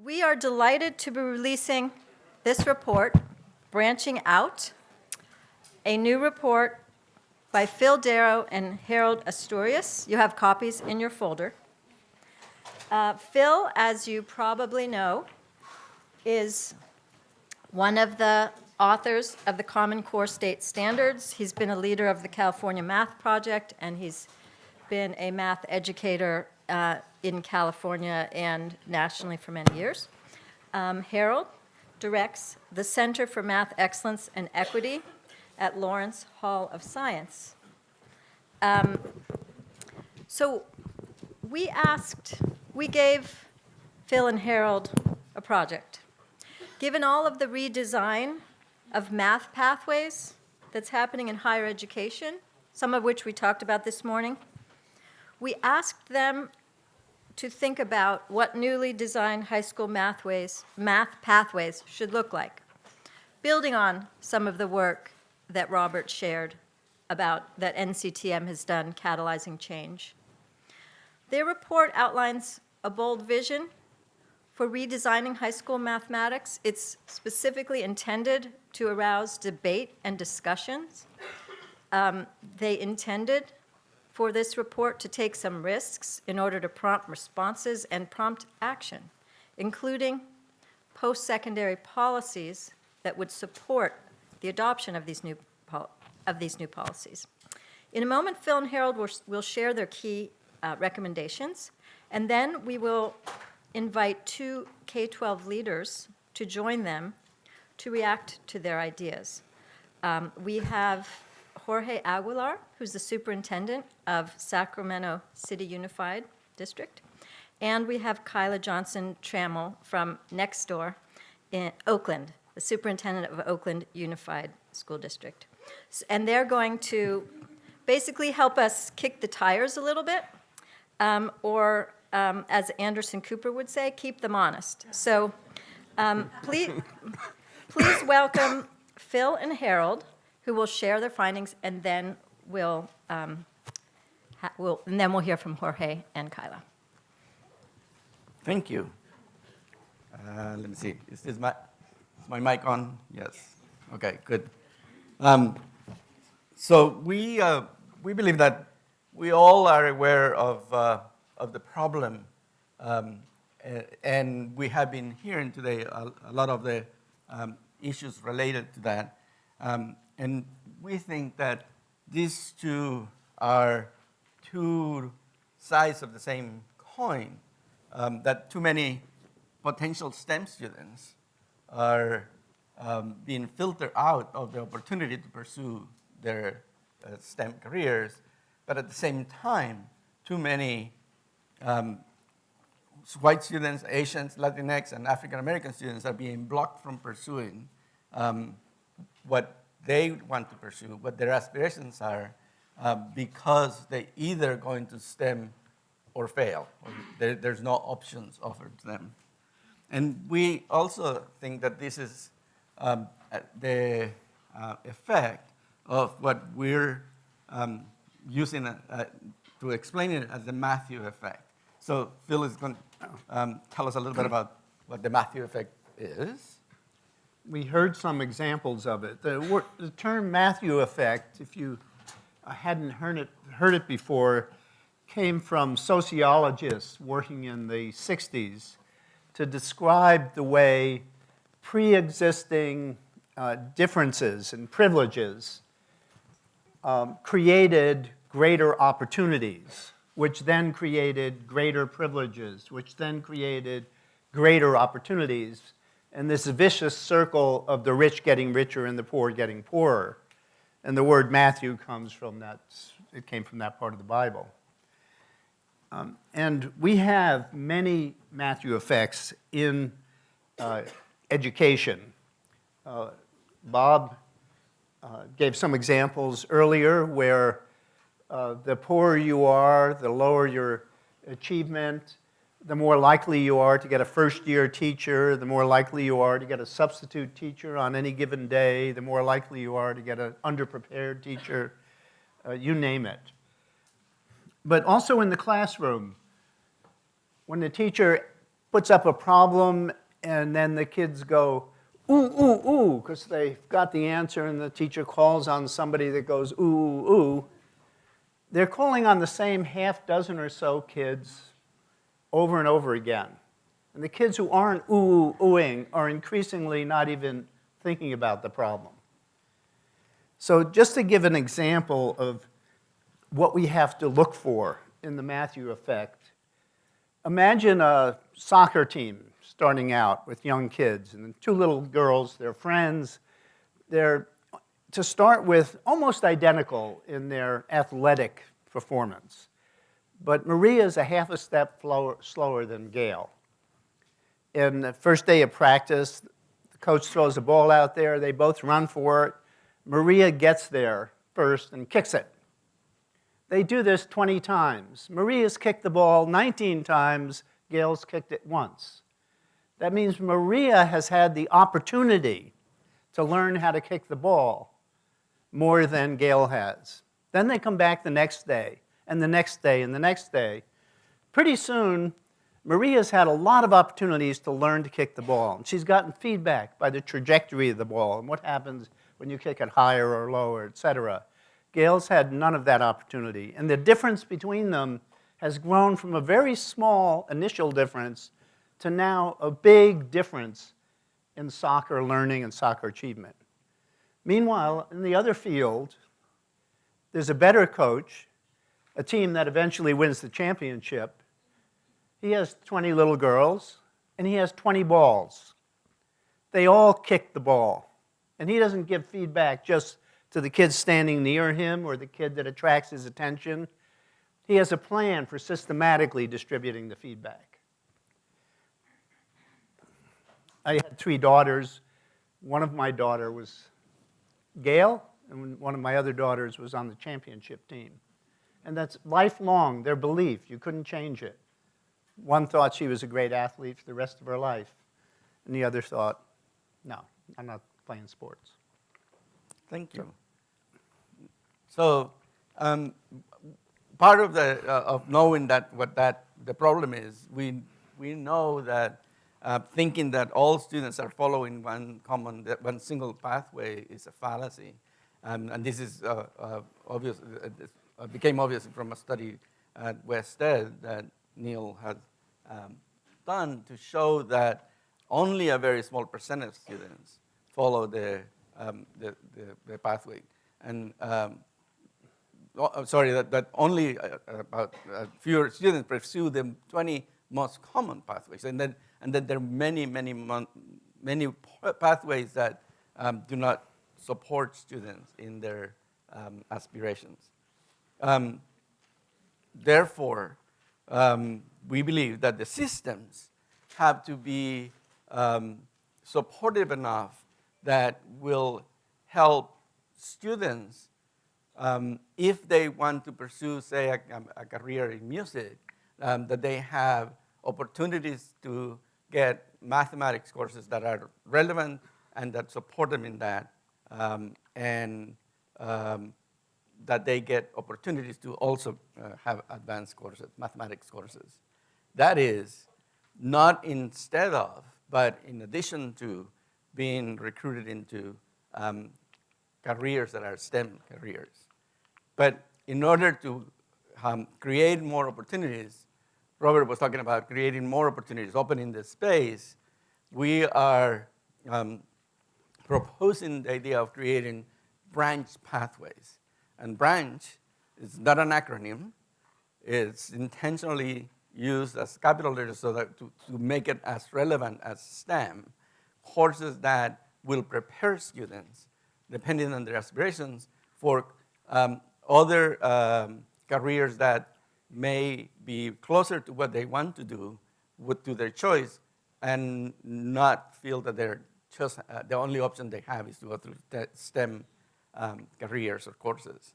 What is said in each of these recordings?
We are delighted to be releasing this report, Branching Out, a new report by Phil Darrow and Harold Asturias. You have copies in your folder. Phil, as you probably know, is one of the authors of the Common Core State Standards. He's been a leader of the California Math Project, and he's been a math educator in California and nationally for many years. Harold directs the Center for Math Excellence and Equity at Lawrence Hall of Science. So we gave Phil and Harold a project. Given all of the redesign of math pathways that's happening in higher education, some of which we talked about this morning, we asked them to think about what newly designed high school math pathways should look like, building on some of the work that Robert shared about that NCTM has done catalyzing change. Their report outlines a bold vision for redesigning high school mathematics. It's specifically intended to arouse debate and discussions. They intended for this report to take some risks in order to prompt responses and prompt action, including post-secondary policies that would support the adoption of these new policies. In a moment, Phil and Harold will share their key recommendations, and then we will invite two K-12 leaders to join them to react to their ideas. We have Jorge Aguilar, who's the superintendent of Sacramento City Unified District, and we have Kyla Johnson-Trammell from next door in Oakland, the superintendent of Oakland Unified School District. And they're going to basically help us kick the tires a little bit, or as Anderson Cooper would say, keep them honest. So please welcome Phil and Harold, who will share their findings, and then we'll hear from Jorge and Kyla. Thank you. Let me see. Is my mic on? Yes. Okay. Good. So we believe that we all are aware of the problem, and we have been hearing today a lot of the issues related to that. And we think that these two are two sides of the same coin, that too many potential STEM students are being filtered out of the opportunity to pursue their STEM careers, but at the same time, too many white students, Asians, Latinx, and African American students are being blocked from pursuing what they want to pursue, what their aspirations are, because they either going to STEM or fail. Or there's no options offered to them. And we also think that this is the effect of what we're using to explain it as the Matthew effect. So Phil is going to tell us a little bit about what the Matthew effect is. We heard some examples of it. The term Matthew effect, if you hadn't heard it before, came from sociologists working in the 60s to describe the way pre-existing differences and privileges created greater opportunities, which then created greater privileges, which then created greater opportunities. And this vicious circle of the rich getting richer and the poor getting poorer. And the word Matthew comes from that, it came from that part of the Bible. And we have many Matthew effects in education. Bob gave some examples earlier where the poorer you are, the lower your achievement, the more likely you are to get a first-year teacher, the more likely you are to get a substitute teacher on any given day, the more likely you are to get an underprepared teacher, you name it. But also in the classroom, when the teacher puts up a problem, and then the kids go, ooh, ooh, ooh, because they've got the answer, and the teacher calls on somebody that goes, ooh, ooh, ooh. They're calling on the same half dozen or so kids over and over again. And the kids who aren't ooh, oohing are increasingly not even thinking about the problem. So just to give an example of what we have to look for in the Matthew effect, imagine a soccer team starting out with young kids, and two little girls, they're friends. They're, to start with, almost identical in their athletic performance. But Maria's a half a step slower than Gail. In the first day of practice, the coach throws a ball out there. They both run for it. Maria gets there first and kicks it. They do this 20 times. Maria's kicked the ball 19 times. Gail's kicked it once. That means Maria has had the opportunity to learn how to kick the ball more than Gail has. Then they come back the next day, and the next day, and the next day. Pretty soon, Maria's had a lot of opportunities to learn to kick the ball. And she's gotten feedback by the trajectory of the ball and what happens when you kick it higher or lower, et cetera. Gail's had none of that opportunity. And the difference between them has grown from a very small initial difference to now a big difference in soccer learning and soccer achievement. Meanwhile, in the other field, there's a better coach, a team that eventually wins the championship. He has 20 little girls, and he has 20 balls. They all kick the ball. And he doesn't give feedback just to the kid standing near him or the kid that attracts his attention. He has a plan for systematically distributing the feedback. I had 3 daughters. One of my daughters was Gail, and one of my other daughters was on the championship team. And that's lifelong, their belief. You couldn't change it. One thought she was a great athlete for the rest of her life, and the other thought, no, I'm not playing sports. Thank you. So part of the of knowing that what the problem is, we know that thinking that all students are following one single pathway is a fallacy, and this is obvious. It became obvious from a study at West Ed that Neil had done to show that only a very small percentage of students follow the pathway, and that only about fewer students pursue the 20 most common pathways, and then there are many pathways that do not support students in their aspirations. Therefore, we believe that the systems have to be supportive enough that will help students if they want to pursue, say, a career in music, that they have opportunities to get mathematics courses that are relevant and that support them in that, and that they get opportunities to also have advanced courses, mathematics courses. That is not instead of, but in addition to being recruited into careers that are STEM careers. But in order to create more opportunities, Robert was talking about creating more opportunities, opening the space. We are proposing the idea of creating branch pathways. And branch is not an acronym. It's intentionally used as capital letters so that to make it as relevant as STEM, courses that will prepare students, depending on their aspirations, for other careers that may be closer to what they want to do, to their choice, and not feel that they're just the only option they have is to go through STEM careers or courses.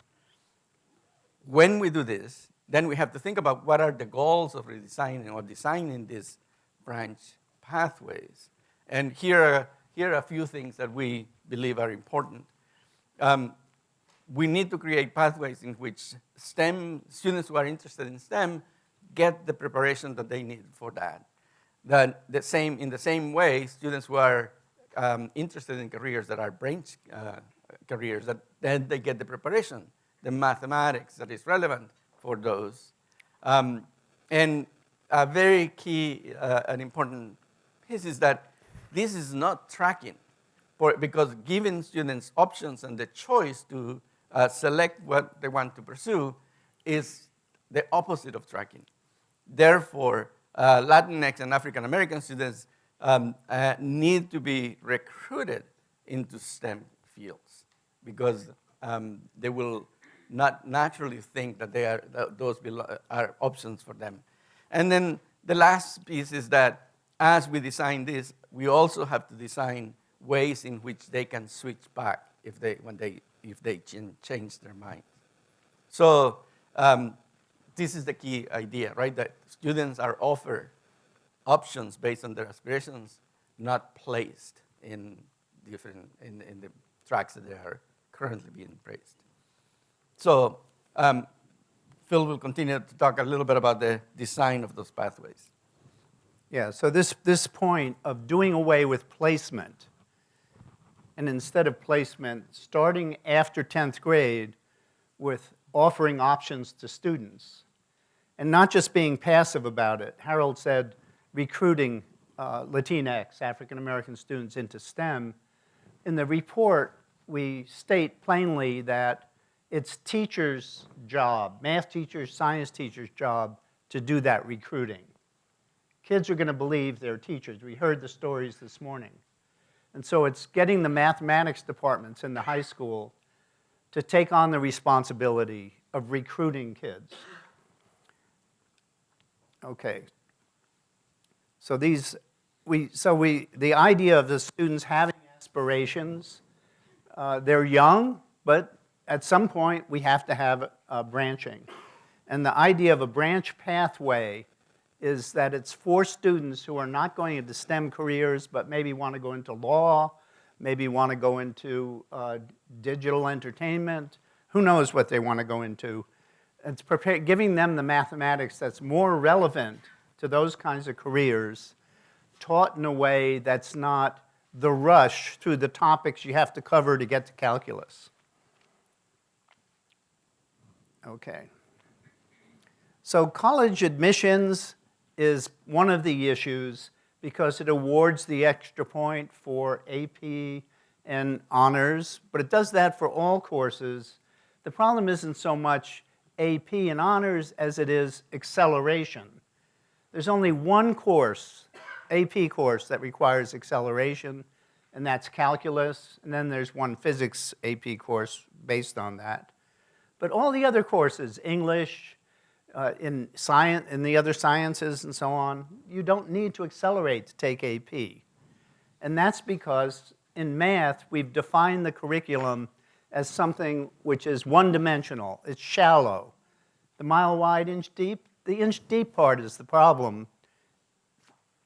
When we do this, then we have to think about what are the goals of redesigning or designing these branch pathways. And here are a few things that we believe are important. We need to create pathways in which STEM students who are interested in STEM get the preparation that they need for that. that in the same way, students who are interested in careers that are branch careers, that then they get the preparation, the mathematics that is relevant for those. And a very key and important piece is that this is not tracking, because giving students options and the choice to select what they want to pursue is the opposite of tracking. Therefore, Latinx and African American students need to be recruited into STEM fields because they will not naturally think that those are options for them. And then the last piece is that as we design this, we also have to design ways in which they can switch back if they change their mind. So this is the key idea, right? That students are offered options based on their aspirations, not placed in the tracks that they are currently being praised. So Phil will continue to talk a little bit about the design of those pathways. Yeah, so this point of doing away with placement, and instead of placement, starting after 10th grade with offering options to students, and not just being passive about it. Harold said recruiting Latinx, African American students into STEM. In the report, we state plainly that it's teachers' job, math teachers, science teachers' job, to do that recruiting. Kids are going to believe their teachers. We heard the stories this morning. And so it's getting the mathematics departments in the high school to take on the responsibility of recruiting kids. Okay. So the idea of the students having aspirations, they're young, but at some point we have to have branching. And the idea of a branch pathway is that it's for students who are not going into STEM careers, but maybe want to go into law, maybe want to go into digital entertainment. Who knows what they want to go into? It's giving them the mathematics that's more relevant to those kinds of careers, taught in a way that's not the rush through the topics you have to cover to get to calculus. Okay. So college admissions is one of the issues because it awards the extra point for AP and honors, but it does that for all courses. The problem isn't so much AP and honors as it is acceleration. There's only one course, AP course, that requires acceleration, and that's calculus, and then there's one physics AP course based on that. But all the other courses, English, in science, in the other sciences and so on, you don't need to accelerate to take AP. And that's because in math, we've defined the curriculum as something which is one-dimensional. It's shallow. The mile wide, inch deep, the inch deep part is the problem.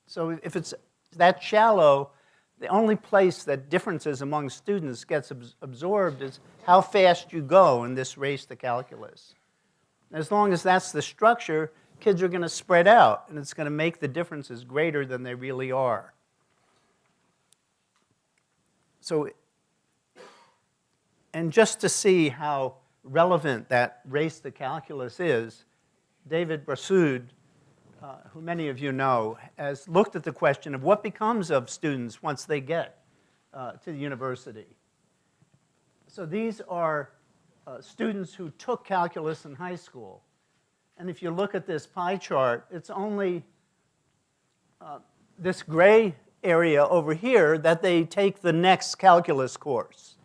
So if it's that shallow, the only place that differences among students gets absorbed is how fast you go in this race to calculus. As long as that's the structure, kids are going to spread out, and it's going to make the differences greater than they really are. So, and just to see how relevant that race to calculus is, David Brassud, who many of you know, has looked at the question of what becomes of students once they get to the university. So these are students who took calculus in high school. And if you look at this pie chart, it's only this gray area over here that they take the next calculus course.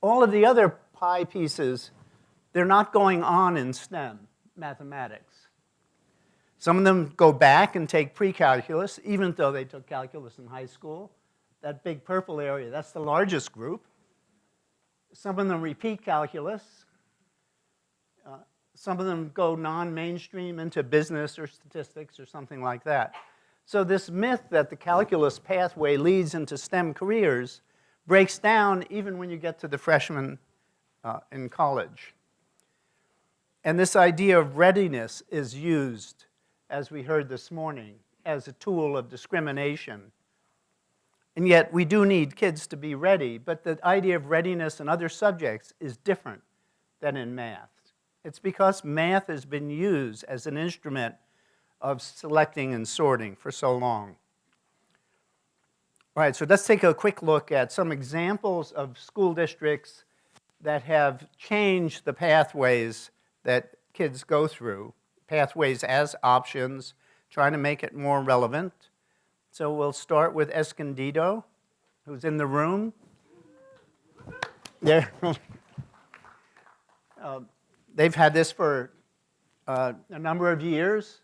All of the other pie pieces, they're not going on in STEM, mathematics. Some of them go back and take pre-calculus, even though they took calculus in high school. That big purple area, that's the largest group. Some of them repeat calculus. Some of them go non-mainstream into business or statistics or something like that. So this myth that the calculus pathway leads into STEM careers breaks down even when you get to the freshman in college. And this idea of readiness is used, as we heard this morning, as a tool of discrimination. And yet we do need kids to be ready, but the idea of readiness in other subjects is different than in math. It's because math has been used as an instrument of selecting and sorting for so long. All right, so let's take a quick look at some examples of school districts that have changed the pathways that kids go through, pathways as options, trying to make it more relevant. So we'll start with Escondido, who's in the room. There. They've had this for a number of years.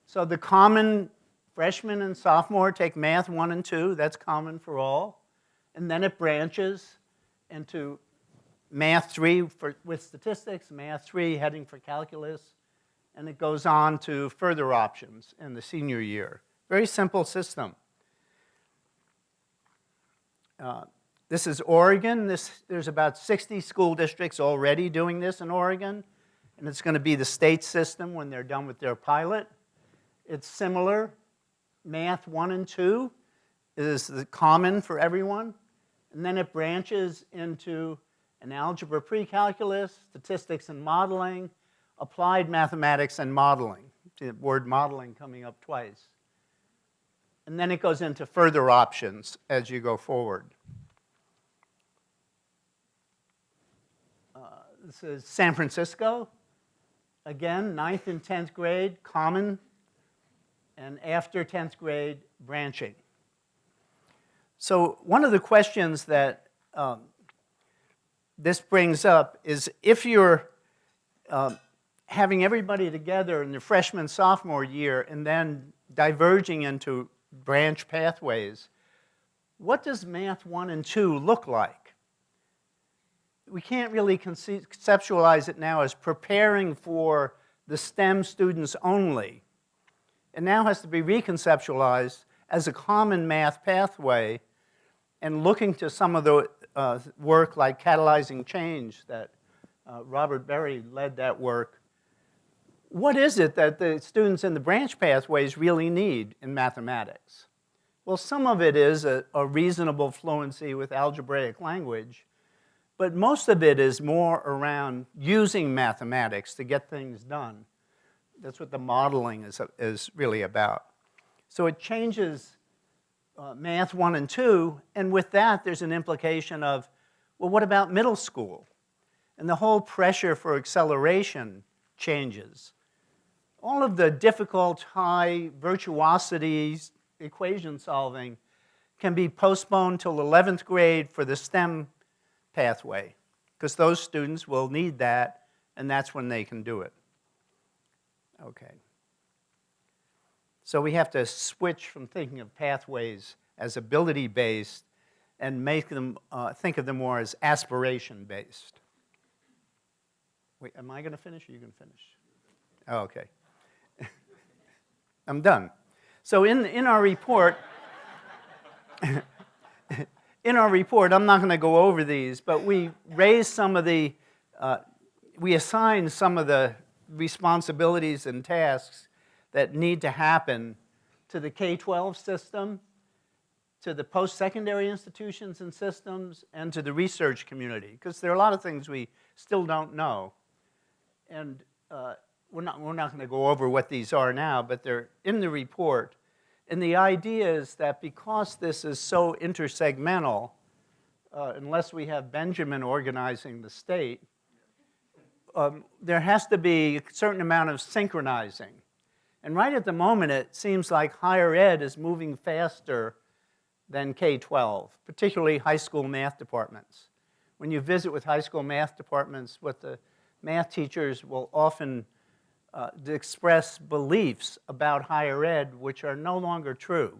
So the common freshman and sophomore take math 1 and 2. That's common for all. And then it branches into math 3 with statistics, math 3 heading for calculus, and it goes on to further options in the senior year. Very simple system. This is Oregon. There's about 60 school districts already doing this in Oregon, and it's going to be the state system when they're done with their pilot. It's similar. Math 1 and 2 is the common for everyone, and then it branches into an algebra pre-calculus, statistics and modeling, applied mathematics and modeling. The word modeling coming up twice. And then it goes into further options as you go forward. This is San Francisco. Again, 9th and 10th grade, common, and after 10th grade, branching. So one of the questions that this brings up is if you're having everybody together in the freshman, sophomore year and then diverging into branch pathways, what does math 1 and 2 look like? We can't really conceptualize it now as preparing for the STEM students only. It now has to be reconceptualized as a common math pathway and looking to some of the work like catalyzing change that Robert Berry led that work. What is it that the students in the branch pathways really need in mathematics? Well, some of it is a reasonable fluency with algebraic language, but most of it is more around using mathematics to get things done. That's what the modeling is really about. So it changes math 1 and 2, and with that there's an implication of, well, what about middle school? And the whole pressure for acceleration changes. All of the difficult, high virtuosity equation solving can be postponed till 11th grade for the STEM pathway, because those students will need that, and that's when they can do it. Okay. So we have to switch from thinking of pathways as ability-based and make them think of them more as aspiration-based. Wait, am I going to finish or are you going to finish? Oh, okay. I'm done. So in our report, I'm not going to go over these, but we raised some of the, we assigned some of the responsibilities and tasks that need to happen to the K-12 system, to the post-secondary institutions and systems, and to the research community, because there are a lot of things we still don't know. And we're not going to go over what these are now, but they're in the report. And the idea is that because this is so intersegmental, unless we have Benjamin organizing the state, there has to be a certain amount of synchronizing. And right at the moment, it seems like higher ed is moving faster than K-12, particularly high school math departments. When you visit with high school math departments, what the math teachers will often express beliefs about higher ed which are no longer true.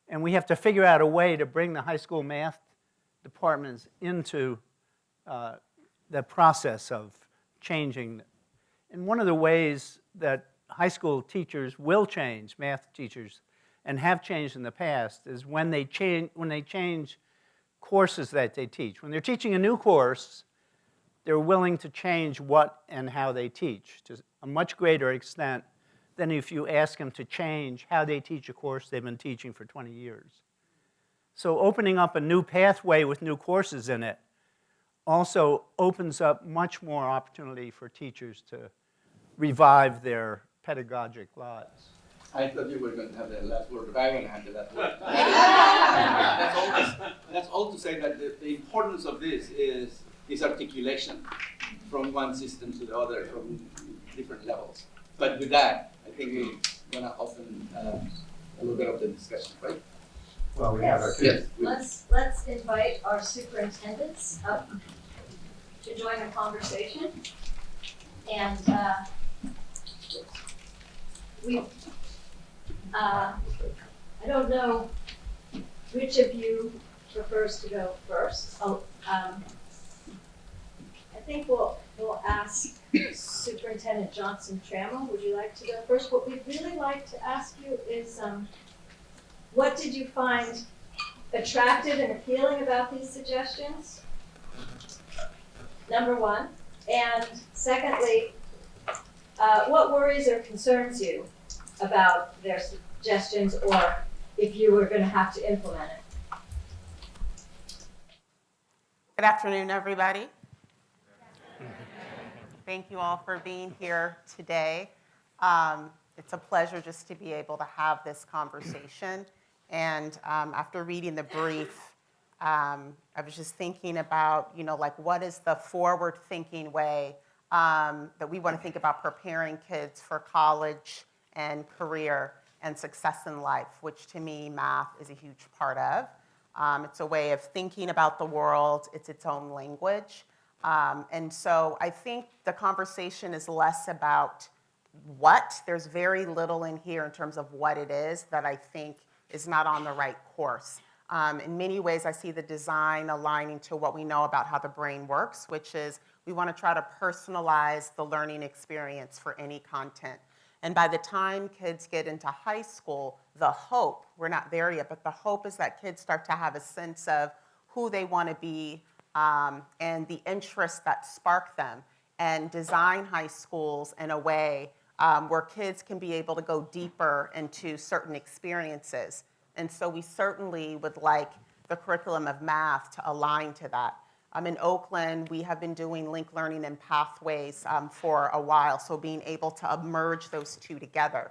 And we have to figure out a way to bring the high school math departments into the process of changing. And one of the ways that high school teachers will change, math teachers, and have changed in the past is when they change courses that they teach. When they're teaching a new course, they're willing to change what and how they teach to a much greater extent than if you ask them to change how they teach a course they've been teaching for 20 years. So opening up a new pathway with new courses in it also opens up much more opportunity for teachers to revive their pedagogic lives. I thought you were going to have the last word, but I want to have the last word. That's all to say that the importance of this is articulation from one system to the other, from different levels. But with that, I think we're going to open a little bit of the discussion, right? Well, Yes. Let's invite our superintendents up to join the conversation. And I don't know which of you prefers to go first. I think we'll ask Superintendent Johnson Trammell. Would you like to go first? What we'd really like to ask you is, what did you find attractive and appealing about these suggestions? Number one. And secondly, what worries or concerns you about their suggestions, or if you were going to have to implement it? Good afternoon, everybody. Thank you all for being here today. It's a pleasure just to be able to have this conversation. And after reading the brief, I was just thinking about, like, what is the forward-thinking way that we want to think about preparing kids for college and career and success in life, which to me, math is a huge part of. It's a way of thinking about the world. It's its own language. And so I think the conversation is less about what. There's very little in here in terms of what it is that I think is not on the right course. In many ways, I see the design aligning to what we know about how the brain works, which is we want to try to personalize the learning experience for any content. And by the time kids get into high school, the hope, we're not there yet, but the hope is that kids start to have a sense of who they want to be and the interests that spark them, and design high schools in a way where kids can be able to go deeper into certain experiences. And so we certainly would like the curriculum of math to align to that. In Oakland, we have been doing linked learning and pathways for a while, so being able to merge those two together.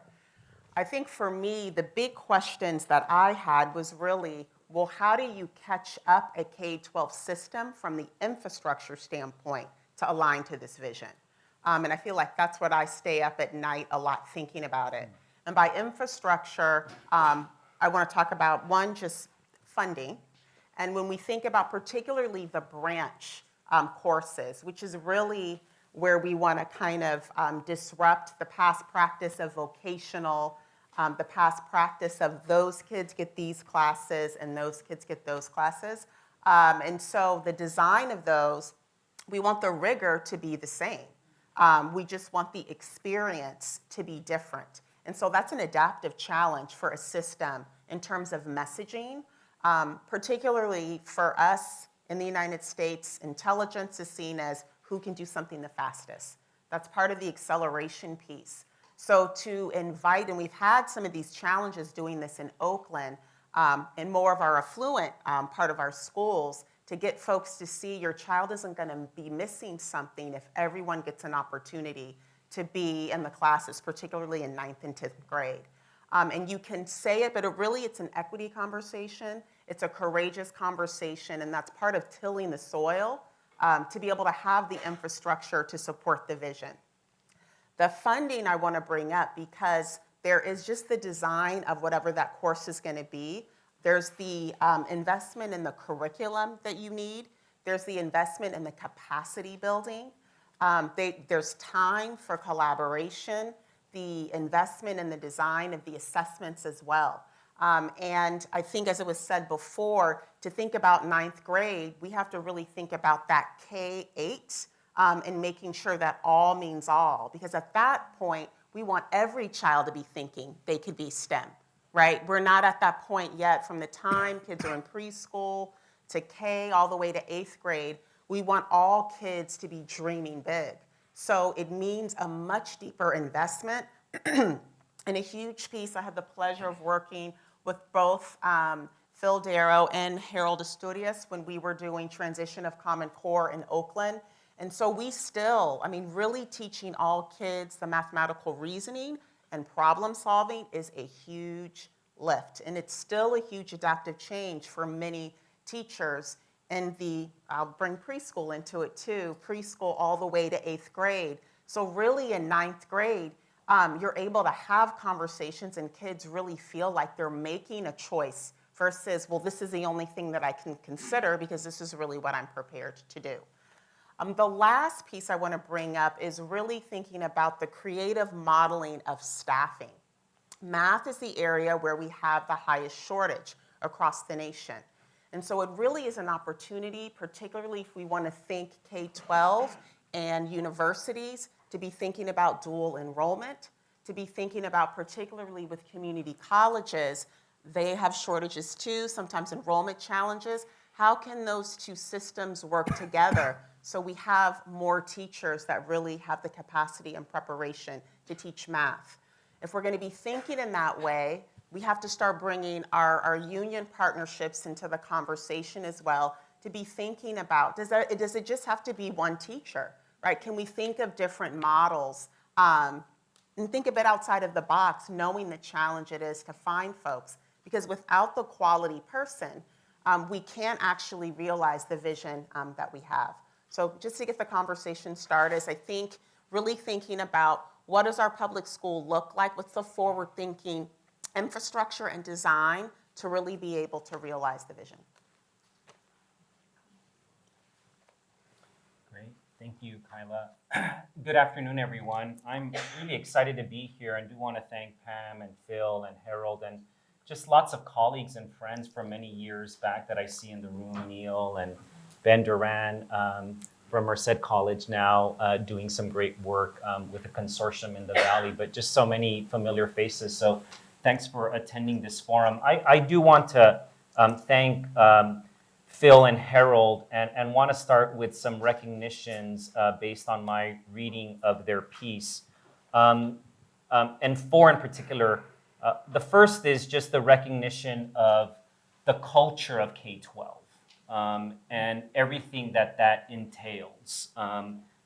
I think for me, the big questions that I had was really, well, how do you catch up a K-12 system from the infrastructure standpoint to align to this vision? And I feel like that's what I stay up at night a lot thinking about it. And by infrastructure, I want to talk about, one, just funding. And when we think about particularly the branch courses, which is really where we want to kind of disrupt the past practice of vocational, the past practice of those kids get these classes and those kids get those classes. And so the design of those, we want the rigor to be the same. We just want the experience to be different. And so that's an adaptive challenge for a system in terms of messaging. Particularly for us in the United States, intelligence is seen as who can do something the fastest. That's part of the acceleration piece. So to invite, and we've had some of these challenges doing this in Oakland, and more of our affluent part of our schools, to get folks to see your child isn't going to be missing something if everyone gets an opportunity to be in the classes, particularly in 9th and 10th grade. And you can say it, but it's an equity conversation. It's a courageous conversation, and that's part of tilling the soil to be able to have the infrastructure to support the vision. The funding I want to bring up, because there is just the design of whatever that course is going to be. There's the investment in the curriculum that you need. There's the investment in the capacity building. There's time for collaboration, the investment in the design of the assessments as well. And I think, as it was said before, to think about 9th grade, we have to really think about that K-8 and making sure that all means all. Because at that point, we want every child to be thinking they could be STEM, right? We're not at that point yet. From the time kids are in preschool to K all the way to 8th grade, we want all kids to be dreaming big. So it means a much deeper investment And a huge piece, I had the pleasure of working with both Phil Darrow and Harold Asturias when we were doing transition of Common Core in Oakland. And so we still, really teaching all kids the mathematical reasoning and problem solving is a huge lift. And it's still a huge adaptive change for many teachers. And I'll bring preschool into it too, preschool all the way to 8th grade. So really in 9th grade, you're able to have conversations and kids really feel like they're making a choice versus, well, this is the only thing that I can consider because this is really what I'm prepared to do. The last piece I want to bring up is really thinking about the creative modeling of staffing. Math is the area where we have the highest shortage across the nation. And so it really is an opportunity, particularly if we want to think K-12 and universities, to be thinking about dual enrollment, to be thinking about particularly with community colleges, they have shortages too, sometimes enrollment challenges. How can those two systems work together so we have more teachers that really have the capacity and preparation to teach math? If we're going to be thinking in that way, we have to start bringing our union partnerships into the conversation as well to be thinking about, does it just have to be one teacher, right? Can we think of different models and think a bit outside of the box, knowing the challenge it is to find folks? Because without the quality person, we can't actually realize the vision that we have. So just to get the conversation started, I think really thinking about what does our public school look like? What's the forward-thinking infrastructure and design to really be able to realize the vision? Great. Thank you, Kyla. Good afternoon, everyone. I'm really excited to be here and do want to thank Pam and Phil and Harold and just lots of colleagues and friends from many years back that I see in the room, Neil and Ben Duran from Merced College now doing some great work with a consortium in the Valley, but just so many familiar faces. So thanks for attending this forum. I do want to thank Phil and Harold and want to start with some recognitions based on my reading of their piece. And four in particular. The first is just the recognition of the culture of K-12 and everything that entails.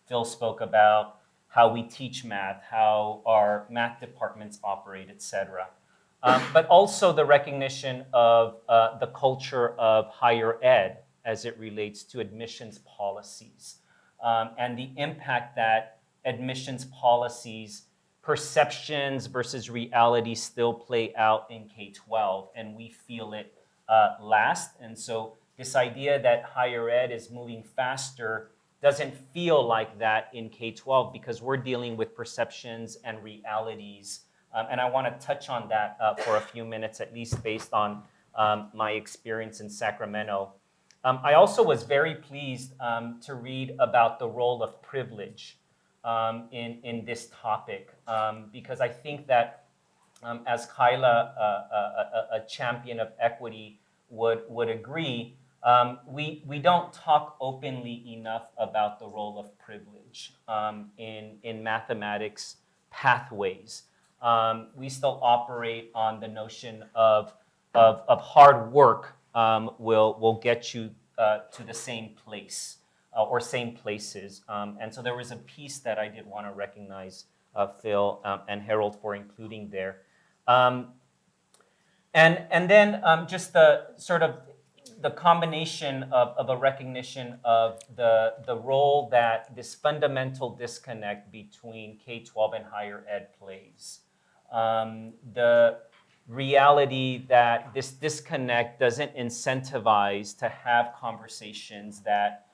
Phil spoke about how we teach math, how our math departments operate, et cetera. But also the recognition of the culture of higher ed as it relates to admissions policies and the impact that admissions policies, perceptions versus reality still play out in K-12, and we feel it last. And so this idea that higher ed is moving faster doesn't feel like that in K-12 because we're dealing with perceptions and realities. And I want to touch on that for a few minutes, at least based on my experience in Sacramento. I also was very pleased to read about the role of privilege in this topic, because I think that as Kyla, a champion of equity, would agree, we don't talk openly enough about the role of privilege in mathematics pathways. We still operate on the notion of hard work will get you to the same place or same places. And so there was a piece that I did want to recognize Phil and Harold for including there. And then just the sort of the combination of a recognition of the role that this fundamental disconnect between K-12 and higher ed plays. The reality that this disconnect doesn't incentivize to have conversations that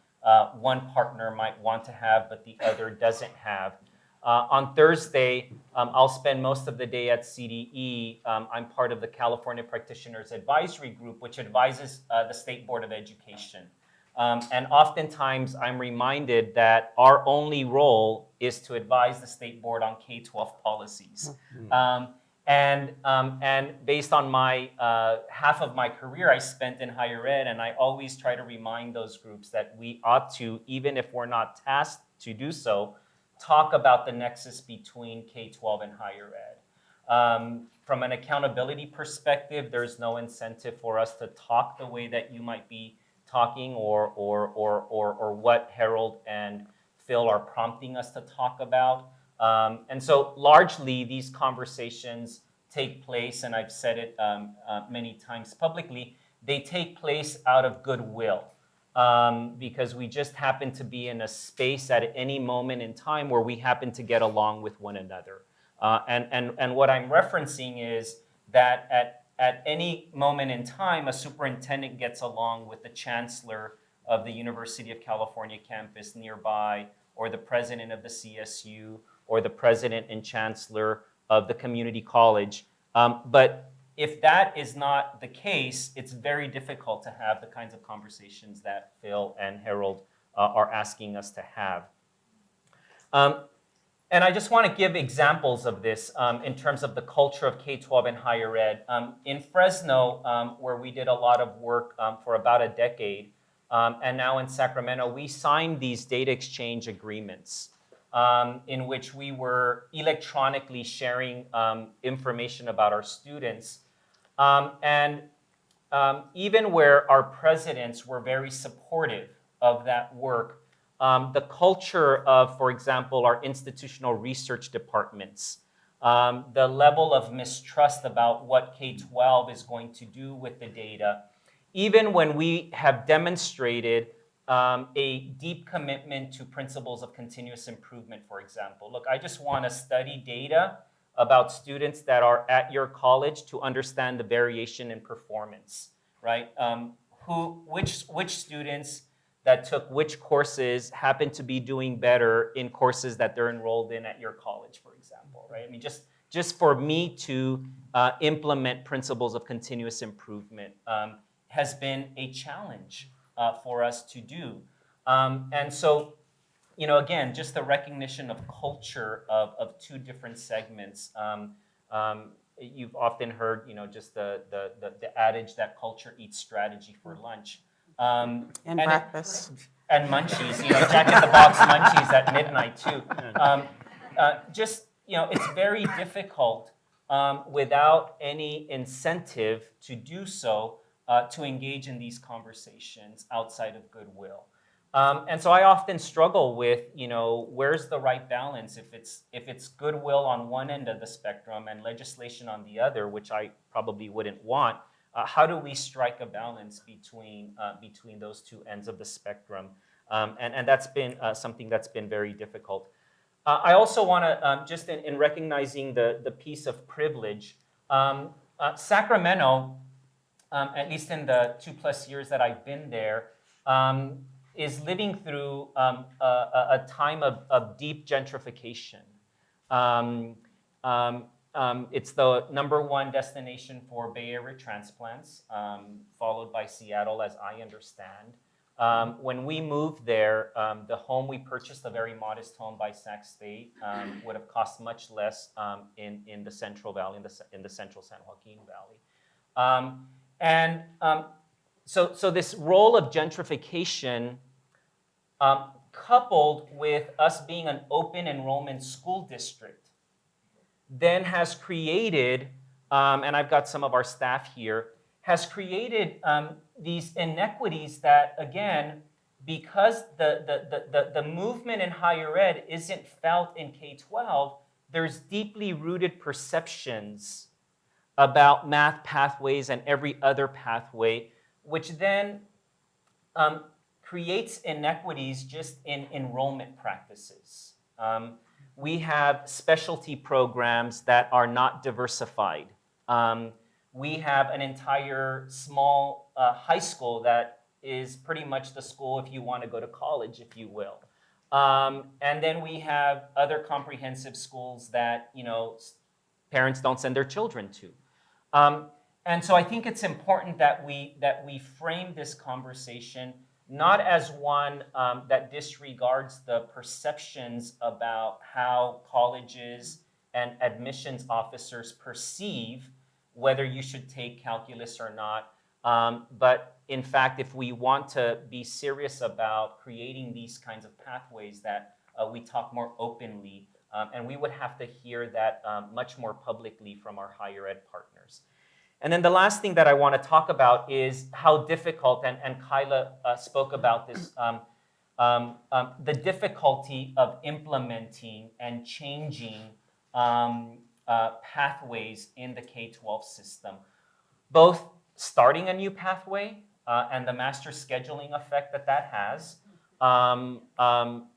one partner might want to have but the other doesn't have. On Thursday, I'll spend most of the day at CDE. I'm part of the California Practitioners Advisory Group, which advises the State Board of Education. And oftentimes I'm reminded that our only role is to advise the State Board on K-12 policies. And based on my half of my career I spent in higher ed, and I always try to remind those groups that we ought to, even if we're not tasked to do so, talk about the nexus between K-12 and higher ed. From an accountability perspective, there's no incentive for us to talk the way that you might be talking or what Harold and Phil are prompting us to talk about. And so largely these conversations take place, and I've said it many times publicly, they take place out of goodwill. Because we just happen to be in a space at any moment in time where we happen to get along with one another. And what I'm referencing is that at any moment in time, a superintendent gets along with the chancellor of the University of California campus nearby, or the president of the CSU, or the president and chancellor of the community college. But if that is not the case, it's very difficult to have the kinds of conversations that Phil and Harold are asking us to have. And I just want to give examples of this in terms of the culture of K-12 and higher ed. In Fresno, where we did a lot of work for about a decade, and now in Sacramento, we signed these data exchange agreements in which we were electronically sharing information about our students. Even where our presidents were very supportive of that work, the culture of, for example, our institutional research departments, the level of mistrust about what K-12 is going to do with the data, even when we have demonstrated a deep commitment to principles of continuous improvement, for example. Look, I just want to study data about students that are at your college to understand the variation in performance, right? Which students that took which courses happen to be doing better in courses that they're enrolled in at your college, for example, right? I mean, just for me to implement principles of continuous improvement has been a challenge for us to do. And so, you know, again, just the recognition of culture of two different segments. You've often heard, you know, just the adage that culture eats strategy for lunch. And breakfast. And munchies, you know, Jack in the Box munchies at midnight too. Just, you know, it's very difficult without any incentive to do so to engage in these conversations outside of goodwill. And so I often struggle with, you know, where's the right balance if it's goodwill on one end of the spectrum and legislation on the other, which I probably wouldn't want. How do we strike a balance between those two ends of the spectrum? And that's been something that's been very difficult. I also want to, just in recognizing the piece of privilege, Sacramento, at least in the 2+ years that I've been there, is living through a time of deep gentrification. It's the #1 destination for Bay Area transplants, followed by Seattle, as I understand. When we moved there, the home we purchased, a very modest home by Sac State, would have cost much less in the Central Valley, in the Central San Joaquin Valley. So this role of gentrification, coupled with us being an open enrollment school district, then has created, and I've got some of our staff here, has created these inequities that, again, because the movement in higher ed isn't felt in K-12, there's deeply rooted perceptions about math pathways and every other pathway, which then creates inequities just in enrollment practices. We have specialty programs that are not diversified. We have an entire small high school that is pretty much the school if you want to go to college, if you will. And then we have other comprehensive schools that, you know, parents don't send their children to. And so I think it's important that we frame this conversation not as one that disregards the perceptions about how colleges and admissions officers perceive whether you should take calculus or not. But in fact, if we want to be serious about creating these kinds of pathways, that we talk more openly And we would have to hear that much more publicly from our higher ed partners. And then the last thing that I want to talk about is how difficult, and Kyla spoke about this, the difficulty of implementing and changing pathways in the K-12 system. Both starting a new pathway and the master scheduling effect that has,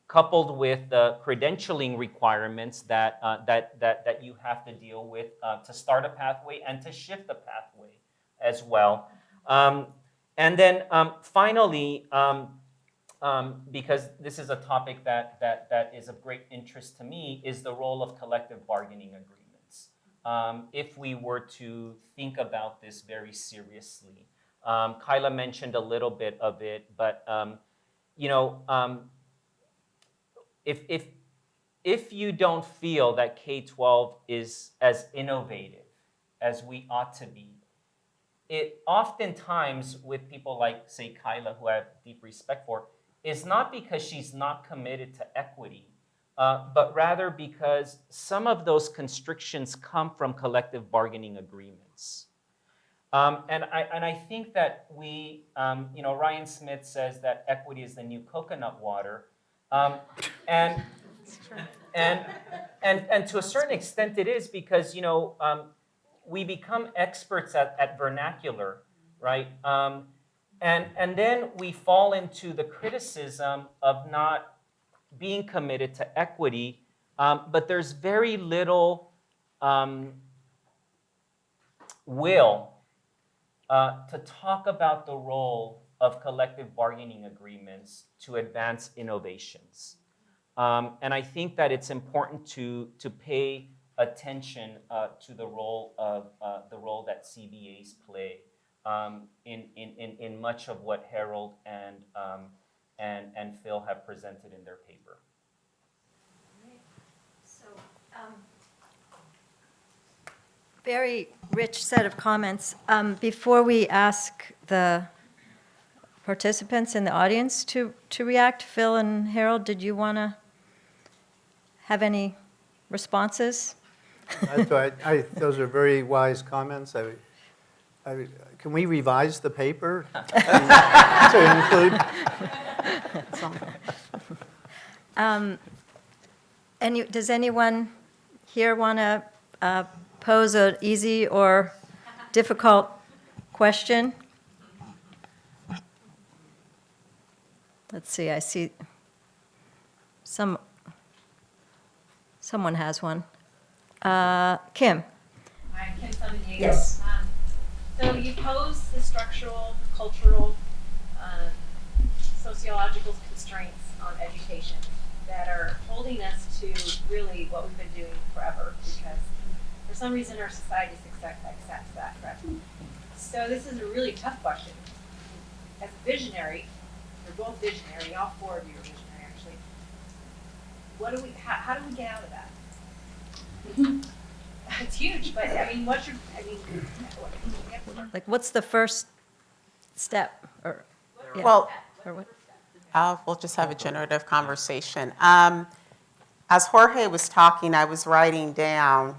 coupled with the credentialing requirements that you have to deal with to start a pathway and to shift the pathway as well. And then finally, because this is a topic that is of great interest to me, is the role of collective bargaining agreements. If we were to think about this very seriously. Kyla mentioned a little bit of it, but if you don't feel that K-12 is as innovative as we ought to be, it oftentimes, with people like, say, Kyla, who I have deep respect for, is not because she's not committed to equity, but rather because some of those constrictions come from collective bargaining agreements. And I think that we, Ryan Smith says that equity is the new coconut water. And to a certain extent it is, because we become experts at vernacular, right? And then we fall into the criticism of not being committed to equity, but there's very little will to talk about the role of collective bargaining agreements to advance innovations. And I think that it's important to pay attention to the role that CBAs play in much of what Harold and Phil have presented in their paper. So, very rich set of comments. Before we ask the participants in the audience to react, Phil and Harold, did you want to have any responses? Those are very wise comments. Can we revise the paper to include? Does anyone here want to pose an easy or difficult question? Let's see, I see someone has one. Kim? Hi, Kim Sundin-Yago. Yes. So you pose the structural, cultural, sociological constraints on education that are holding us to really what we've been doing forever, because for some reason our society accepts that, correct? So this is a really tough question. As a visionary, you're both visionary, all four of you are visionary actually. How do we get out of that? It's huge, but Like, what's the first step? Or, yeah. Well, Or what? we'll just have a generative conversation. As Jorge was talking, I was writing down,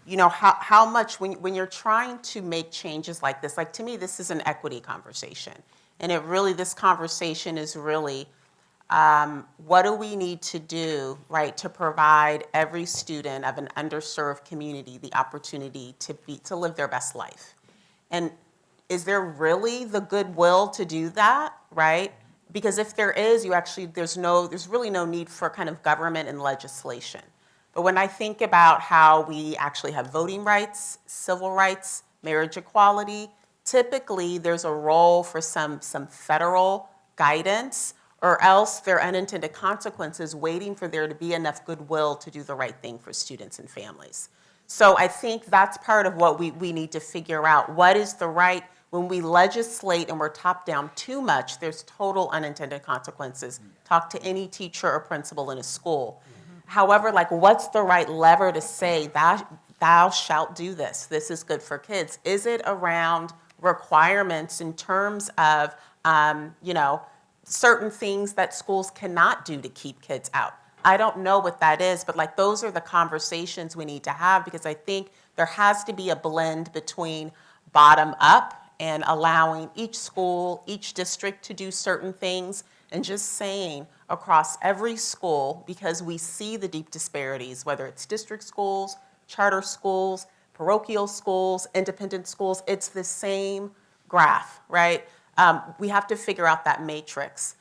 how much, when you're trying to make changes like this, like to me, this is an equity conversation. And this conversation is really, what do we need to do, right, to provide every student of an underserved community the opportunity to live their best life? And is there really the goodwill to do that, right? Because if there is, there's really no need for kind of government and legislation. But when I think about how we actually have voting rights, civil rights, marriage equality, typically there's a role for some federal guidance, or else there are unintended consequences waiting for there to be enough goodwill to do the right thing for students and families. So I think that's part of what we need to figure out. What is the right, when we legislate and we're top down too much, there's total unintended consequences. Talk to any teacher or principal in a school. However, what's the right lever to say, thou shalt do this, this is good for kids? Is it around requirements in terms of, certain things that schools cannot do to keep kids out? I don't know what that is, but like those are the conversations we need to have, because I think there has to be a blend between bottom up and allowing each school, each district to do certain things, and just saying across every school, because we see the deep disparities, whether it's district schools, charter schools, parochial schools, independent schools, it's the same graph, right? We have to figure out that matrix.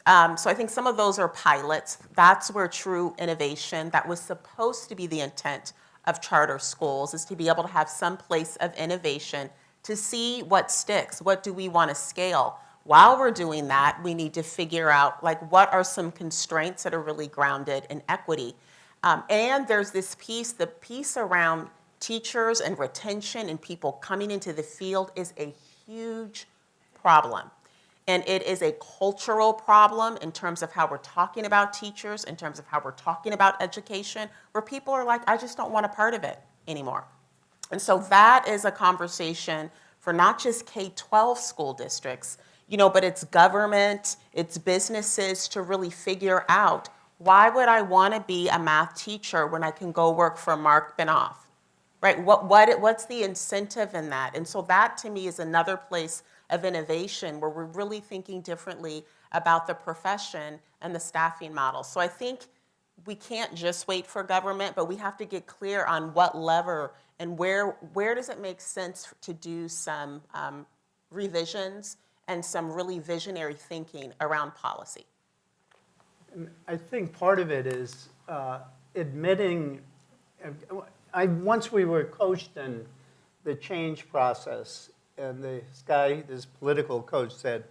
So I think some of those are pilots. That's where true innovation, that was supposed to be the intent of charter schools, is to be able to have some place of innovation to see what sticks, what do we want to scale. While we're doing that, we need to figure out like what are some constraints that are really grounded in equity. And there's this piece, the piece around teachers and retention and people coming into the field is a huge problem. And it is a cultural problem in terms of how we're talking about teachers, in terms of how we're talking about education, where people are like, I just don't want a part of it anymore. And so that is a conversation for not just K-12 school districts, but it's government, it's businesses to really figure out, why would I want to be a math teacher when I can go work for Mark Benoff, right? What's the incentive in that? And so that to me is another place of innovation where we're really thinking differently about the profession and the staffing model. So I think we can't just wait for government, but we have to get clear on what lever and where does it make sense to do some revisions and some really visionary thinking around policy. And I think part of it is admitting, once we were coached in the change process, and this political coach said,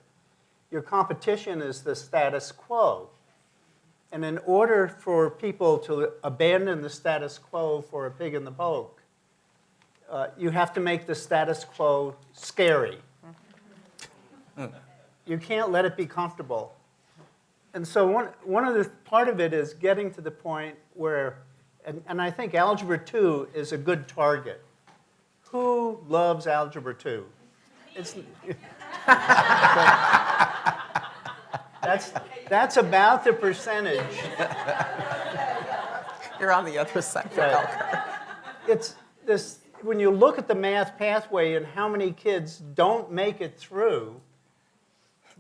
your competition is the status quo. And in order for people to abandon the status quo for a pig in the poke, you have to make the status quo scary. You can't let it be comfortable. And so part of it is getting to the point where, and I think Algebra 2 is a good target. Who loves Algebra 2? That's about the percentage. You're on the other side of the bell curve. It's this, when you look at the math pathway and how many kids don't make it through,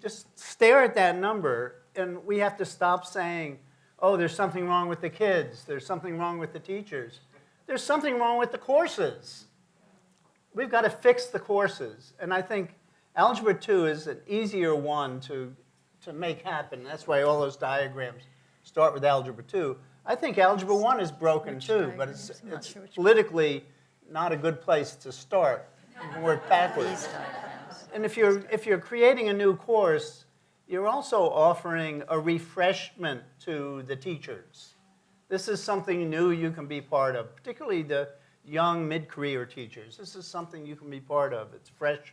just stare at that number, and we have to stop saying, oh, there's something wrong with the kids, there's something wrong with the teachers. There's something wrong with the courses. We've got to fix the courses. And I think Algebra 2 is an easier one to make happen. That's why all those diagrams start with Algebra 2. I think Algebra 1 is broken too, but it's politically not a good place to start. You can work backwards. And if you're creating a new course, you're also offering a refreshment to the teachers. This is something new you can be part of, particularly the young mid-career teachers. This is something you can be part of. It's fresh.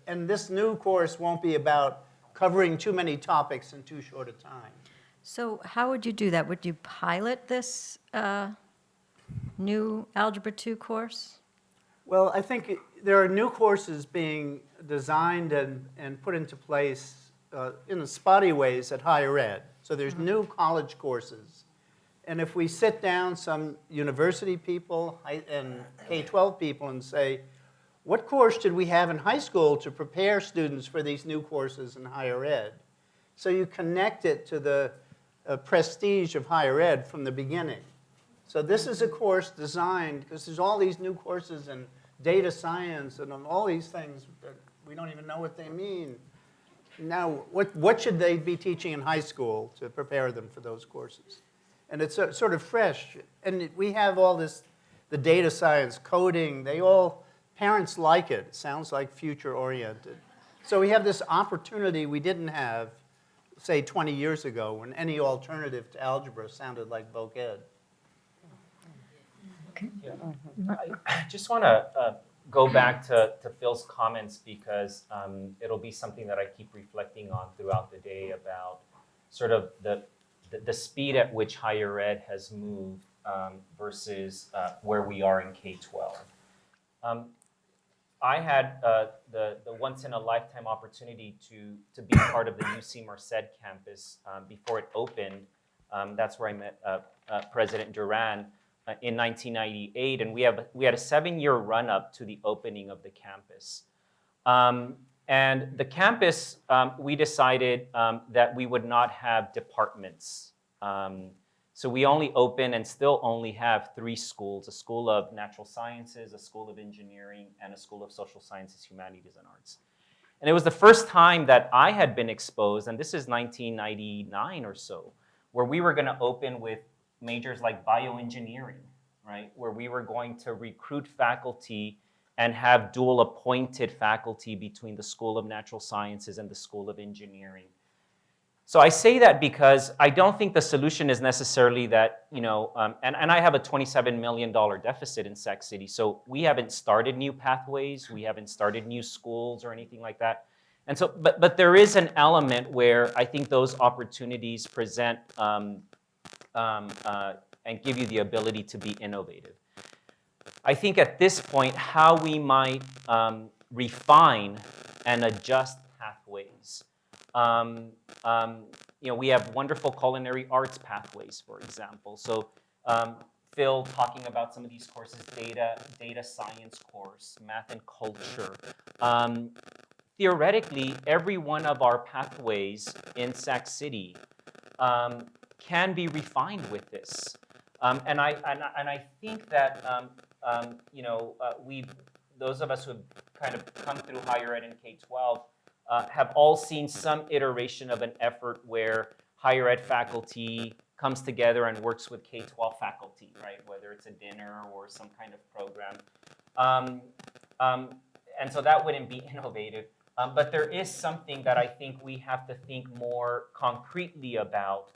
And this new course won't be about covering too many topics in too short a time. So how would you do that? Would you pilot this new Algebra 2 course? Well, I think there are new courses being designed and put into place in spotty ways at higher ed. So there's new college courses. And if we sit down some university people and K-12 people and say, what course did we have in high school to prepare students for these new courses in higher ed? So you connect it to the prestige of higher ed from the beginning. So this is a course designed, because there's all these new courses in data science and all these things that we don't even know what they mean. Now, what should they be teaching in high school to prepare them for those courses? And it's sort of fresh. And we have all this, the data science, coding, parents like it. It sounds like future-oriented. So we have this opportunity we didn't have, say, 20 years ago, when any alternative to algebra sounded like voc ed. Yeah. I just want to go back to Phil's comments, because it'll be something that I keep reflecting on throughout the day about sort of the speed at which higher ed has moved versus where we are in K-12. I had the once-in-a-lifetime opportunity to be part of the UC Merced campus before it opened That's where I met President Duran in 1998, and we had a 7-year run-up to the opening of the campus. And the campus, we decided that we would not have departments. So we only open and still only have 3 schools: a School of Natural Sciences, a School of Engineering, and a School of Social Sciences, Humanities, and Arts. And it was the first time that I had been exposed, and this is 1999 or so, where we were gonna open with majors like bioengineering, right? Where we were going to recruit faculty and have dual appointed faculty between the School of Natural Sciences and the School of Engineering. So I say that because I don't think the solution is necessarily that, and I have a $27 million deficit in Sac City, so we haven't started new pathways, we haven't started new schools or anything like that. And so, but there is an element where I think those opportunities present and give you the ability to be innovative. I think at this point, how we might refine and adjust pathways. We have wonderful culinary arts pathways, for example. So Phil talking about some of these courses, data science course, math and culture. Theoretically, every one of our pathways in Sac City can be refined with this. And I think that those of us who have kind of come through higher ed and K-12 have all seen some iteration of an effort where higher ed faculty comes together and works with K-12 faculty, right? Whether it's a dinner or some kind of program. And so that wouldn't be innovative. But there is something that I think we have to think more concretely about,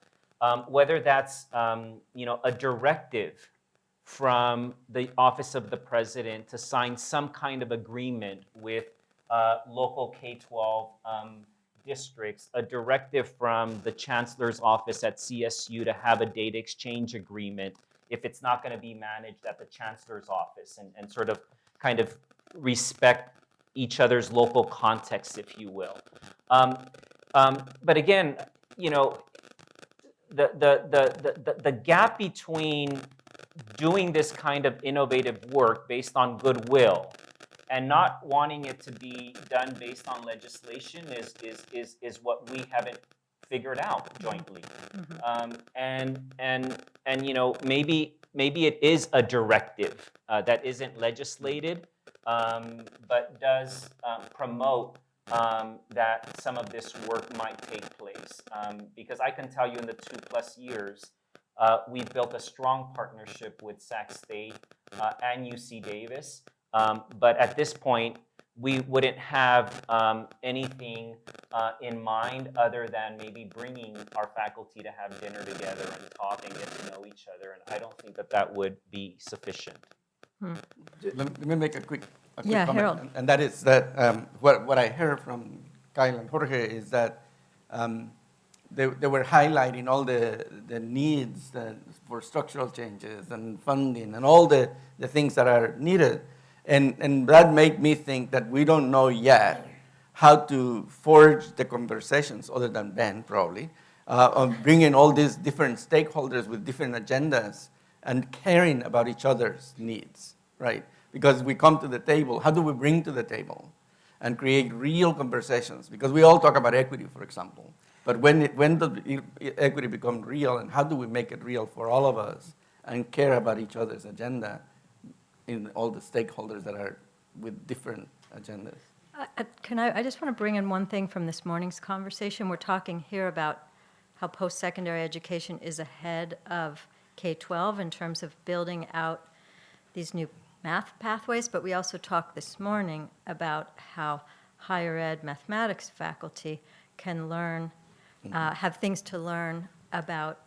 whether that's a directive from the Office of the President to sign some kind of agreement with local K-12 districts, a directive from the Chancellor's office at CSU to have a data exchange agreement if it's not going to be managed at the Chancellor's office, and sort of kind of respect each other's local context, if you will. But again, the gap between doing this kind of innovative work based on goodwill and not wanting it to be done based on legislation is what we haven't figured out jointly. Maybe it is a directive that isn't legislated, but does promote that some of this work might take place. Because I can tell you in the 2+ years, we've built a strong partnership with Sac State and UC Davis. But at this point, we wouldn't have anything in mind other than maybe bringing our faculty to have dinner together and talk and get to know each other. And I don't think that would be sufficient. Let me make a quick Yeah, comment. Harold. And that is that what I heard from Kyle and Jorge is that they were highlighting all the needs for structural changes and funding and all the things that are needed. And that made me think that we don't know yet how to forge the conversations, other than Ben probably, on bringing all these different stakeholders with different agendas and caring about each other's needs, right? Because we come to the table, how do we bring to the table and create real conversations? Because we all talk about equity, for example, but when does equity become real, and how do we make it real for all of us and care about each other's agenda in all the stakeholders that are with different agendas? I just want to bring in one thing from this morning's conversation. We're talking here about how post-secondary education is ahead of K-12 in terms of building out these new math pathways, but we also talked this morning about how higher ed mathematics faculty can learn, have things to learn about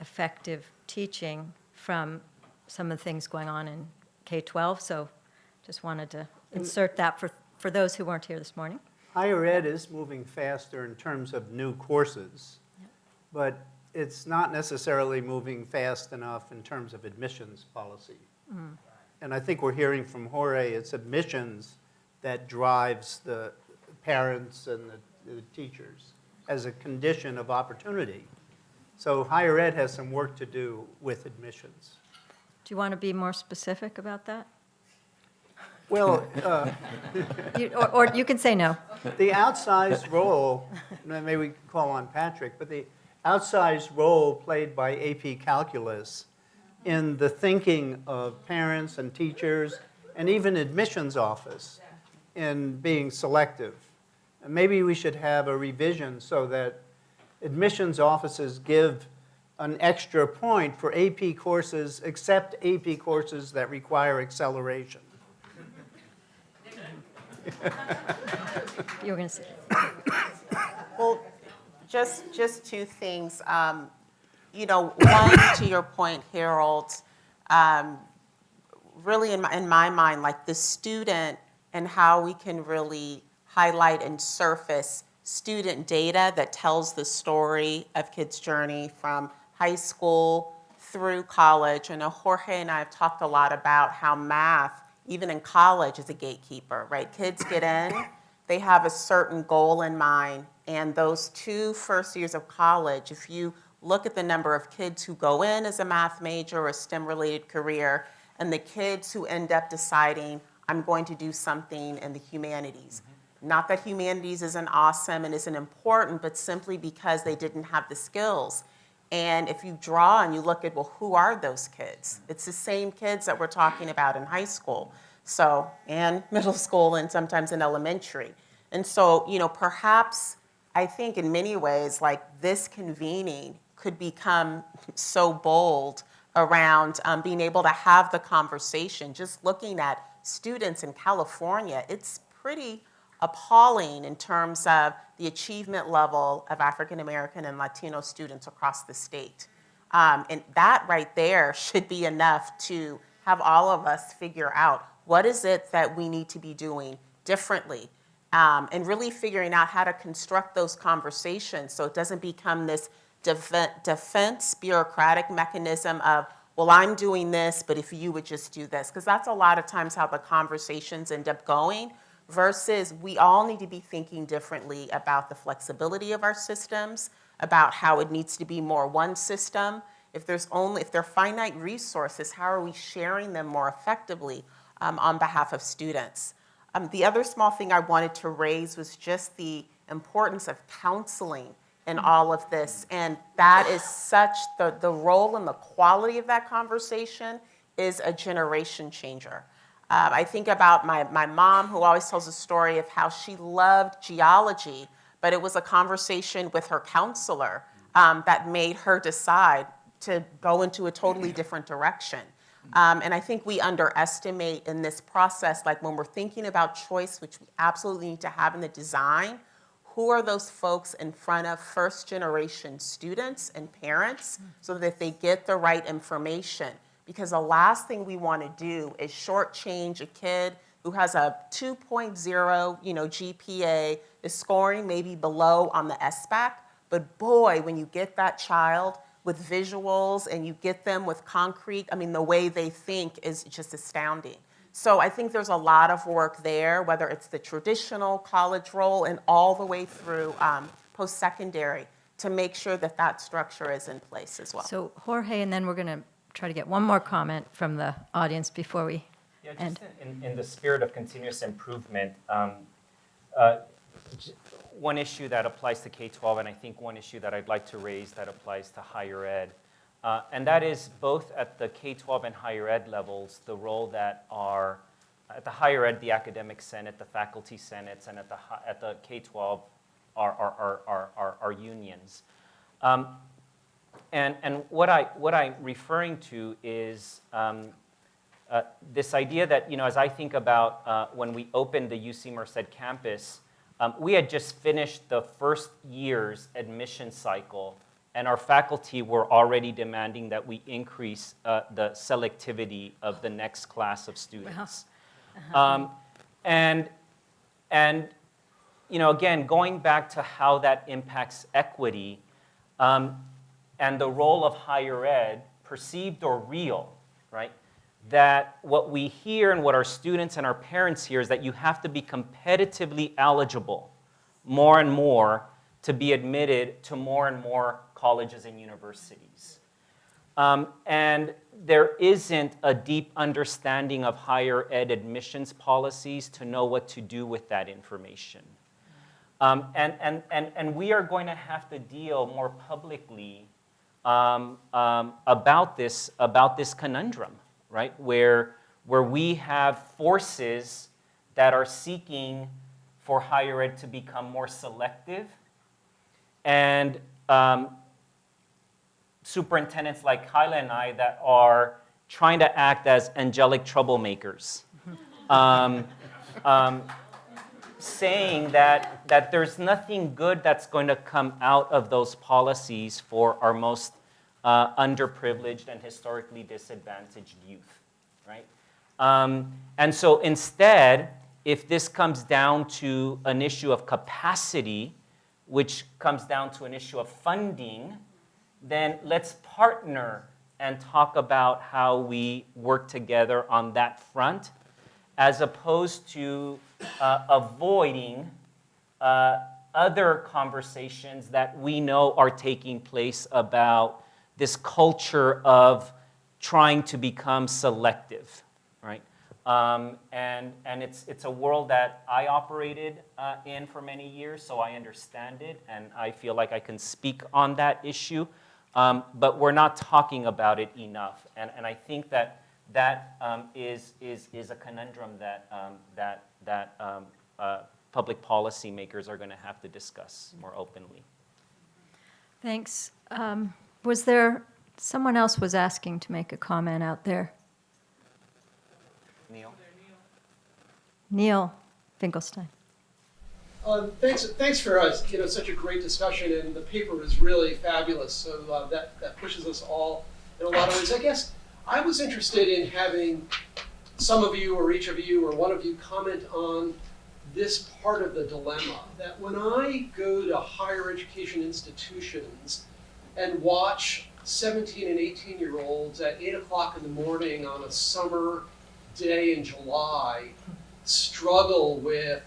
effective teaching from some of the things going on in K-12. So just wanted to insert that for those who weren't here this morning. Higher ed is moving faster in terms of new courses, but it's not necessarily moving fast enough in terms of admissions policy. And I think we're hearing from Jorge, it's admissions that drives the parents and the teachers as a condition of opportunity. So higher ed has some work to do with admissions. Do you want to be more specific about that? Well, Or you can say no. the outsized role, maybe we can call on Patrick, but the outsized role played by AP Calculus in the thinking of parents and teachers and even admissions office in being selective. And maybe we should have a revision so that admissions offices give an extra point for AP courses, except AP courses that require acceleration. You were going to say. Well, just two things. You know, one, to your point, Harold, really in my mind, like the student and how we can really highlight and surface student data that tells the story of kids' journey from high school through college. I know Jorge and I have talked a lot about how math, even in college, is a gatekeeper, right? Kids get in, they have a certain goal in mind, and those 2 first years of college, if you look at the number of kids who go in as a math major or a STEM-related career, and the kids who end up deciding, I'm going to do something in the humanities. Not that humanities isn't awesome and isn't important, but simply because they didn't have the skills. And if you draw and you look at, well, who are those kids? It's the same kids that we're talking about in high school, so, and middle school and sometimes in elementary. And so, you know, perhaps I think in many ways, like this convening could become so bold around being able to have the conversation. Just looking at students in California, it's pretty appalling in terms of the achievement level of African American and Latino students across the state. And that right there should be enough to have all of us figure out what is it that we need to be doing differently, and really figuring out how to construct those conversations so it doesn't become this defense bureaucratic mechanism of, well, I'm doing this, but if you would just do this, because that's a lot of times how the conversations end up going, versus we all need to be thinking differently about the flexibility of our systems, about how it needs to be more one system. If there are finite resources, how are we sharing them more effectively on behalf of students? The other small thing I wanted to raise was just the importance of counseling in all of this. And that is such, the role and the quality of that conversation is a generation changer. I think about my mom, who always tells a story of how she loved geology, but it was a conversation with her counselor that made her decide to go into a totally different direction. And I think we underestimate in this process, like when we're thinking about choice, which we absolutely need to have in the design, who are those folks in front of first generation students and parents so that they get the right information? Because the last thing we want to do is shortchange a kid who has a 2.0, GPA, is scoring maybe below on the SBAC. But boy, when you get that child with visuals and you get them with concrete, the way they think is just astounding. So I think there's a lot of work there, whether it's the traditional college role and all the way through post-secondary, to make sure that that structure is in place as well. So Jorge, and then we're going to try to get one more comment from the audience before we end. Just in the spirit of continuous improvement, one issue that applies to K-12, and I think one issue that I'd like to raise that applies to higher ed, and that is both at the K-12 and higher ed levels, the role that are, at the higher ed, the academic senate, the faculty senates, and at the K-12 are unions. And what I'm referring to is this idea that, as I think about when we opened the UC Merced campus, we had just finished the first year's admission cycle, and our faculty were already demanding that we increase the selectivity of the next class of students. Wow. And again, going back to how that impacts equity, and the role of higher ed, perceived or real, right? That what we hear and what our students and our parents hear is that you have to be competitively eligible more and more to be admitted to more and more colleges and universities. And there isn't a deep understanding of higher ed admissions policies to know what to do with that information. And we are going to have to deal more publicly about this conundrum, right? Where we have forces that are seeking for higher ed to become more selective, and superintendents like Kyla and I that are trying to act as angelic troublemakers, saying that there's nothing good that's going to come out of those policies for our most underprivileged and historically disadvantaged youth, right? And so instead, if this comes down to an issue of capacity, which comes down to an issue of funding, then let's partner and talk about how we work together on that front, as opposed to avoiding other conversations that we know are taking place about this culture of trying to become selective, right? And it's a world that I operated in for many years, so I understand it, and I feel like I can speak on that issue. But we're not talking about it enough, and I think that is a conundrum that public policy makers are going to have to discuss more openly. Thanks. Was there, someone else was asking to make a comment out there? Neil? Neil Finkelstein. Thanks for such a great discussion, and the paper is really fabulous. So that pushes us all in a lot of ways. I guess I was interested in having some of you, or each of you, or one of you comment on this part of the dilemma. That when I go to higher education institutions and watch 17 and 18-year-olds at 8 o'clock in the morning on a summer day in July struggle with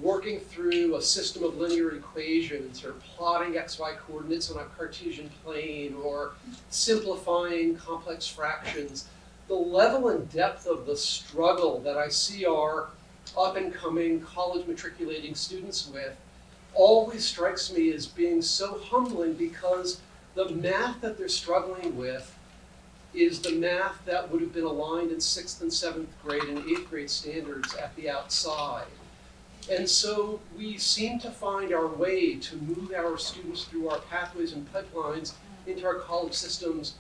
working through a system of linear equations, or plotting XY coordinates on a Cartesian plane, or simplifying complex fractions, the level and depth of the struggle that I see our up-and-coming college matriculating students with always strikes me as being so humbling, because the math that they're struggling with is the math that would have been aligned in 6th and 7th grade and 8th grade standards at the outside. And so we seem to find our way to move our students through our pathways and pipelines into our college systems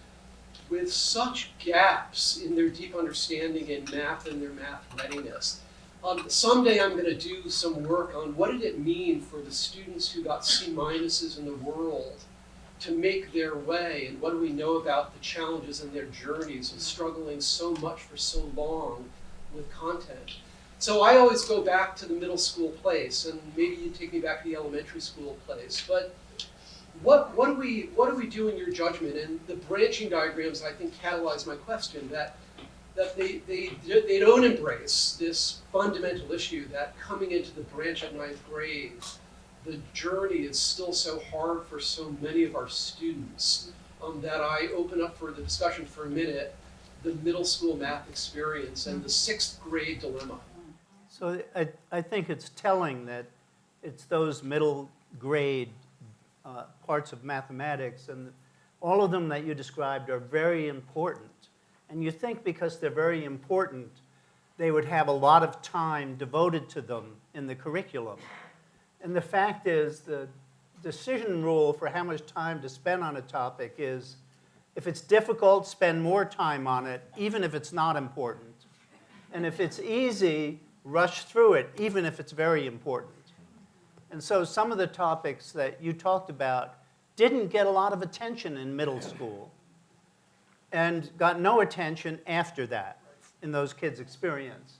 with such gaps in their deep understanding in math and their math readiness. Someday I'm going to do some work on what did it mean for the students who got C minuses in the world to make their way, and what do we know about the challenges in their journeys of struggling so much for so long with content. So I always go back to the middle school place, and maybe you take me back to the elementary school place. But what do we do in your judgment? And the branching diagrams, I think, catalyze my question, that they don't embrace this fundamental issue that coming into the branch at 9th grade, the journey is still so hard for so many of our students, that I open up for the discussion for a minute, the middle school math experience and the 6th grade dilemma. So I think it's telling that it's those middle grade parts of mathematics, and all of them that you described are very important. And you think because they're very important, they would have a lot of time devoted to them in the curriculum. And the fact is, the decision rule for how much time to spend on a topic is, if it's difficult, spend more time on it, even if it's not important. And if it's easy, rush through it, even if it's very important. And so some of the topics that you talked about didn't get a lot of attention in middle school and got no attention after that in those kids' experience.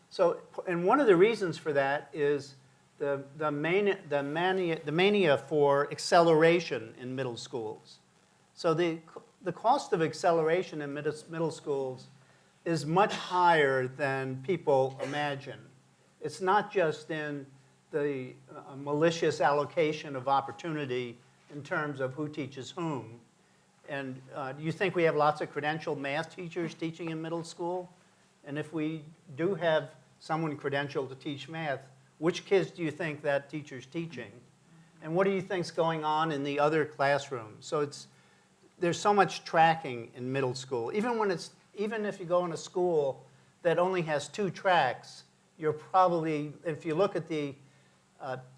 So, and one of the reasons for that is the mania for acceleration in middle schools. So the cost of acceleration in middle schools is much higher than people imagine. It's not just in the malicious allocation of opportunity in terms of who teaches whom. And do you think we have lots of credentialed math teachers teaching in middle school? And if we do have someone credentialed to teach math, which kids do you think that teacher's teaching? And what do you think's going on in the other classrooms? So there's so much tracking in middle school. Even if you go in a school that only has 2 tracks, you're probably, if you look at the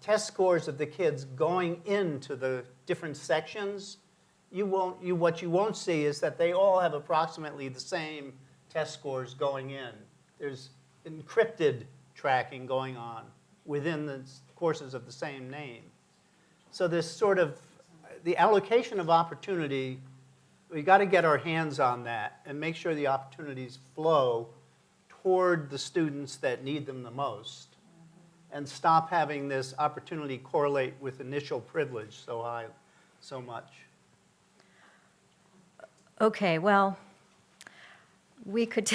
test scores of the kids going into the different sections, what you won't see is that they all have approximately the same test scores going in. There's encrypted tracking going on within the courses of the same name. So this sort of, the allocation of opportunity, we got to get our hands on that and make sure the opportunities flow toward the students that need them the most, and stop having this opportunity correlate with initial privilege so much. Okay, well, we could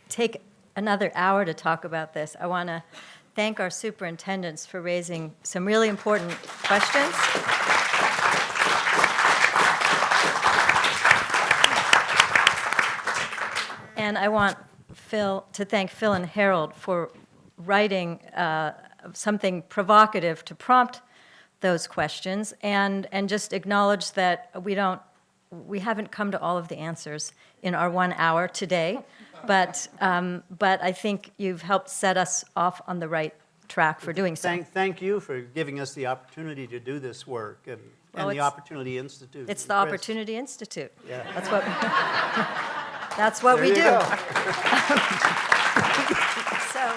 take another hour to talk about this. I want to thank our superintendents for raising some really important questions. And I want to thank Phil and Harold for writing something provocative to prompt those questions, and just acknowledge that we haven't come to all of the answers in our 1 hour today, but I think you've helped set us off on the right track for doing so. Thank you for giving us the opportunity to do this work, and the it's- Opportunity Institute. It's the Chris. Opportunity Institute. Yeah. That's what There we you do. go. So.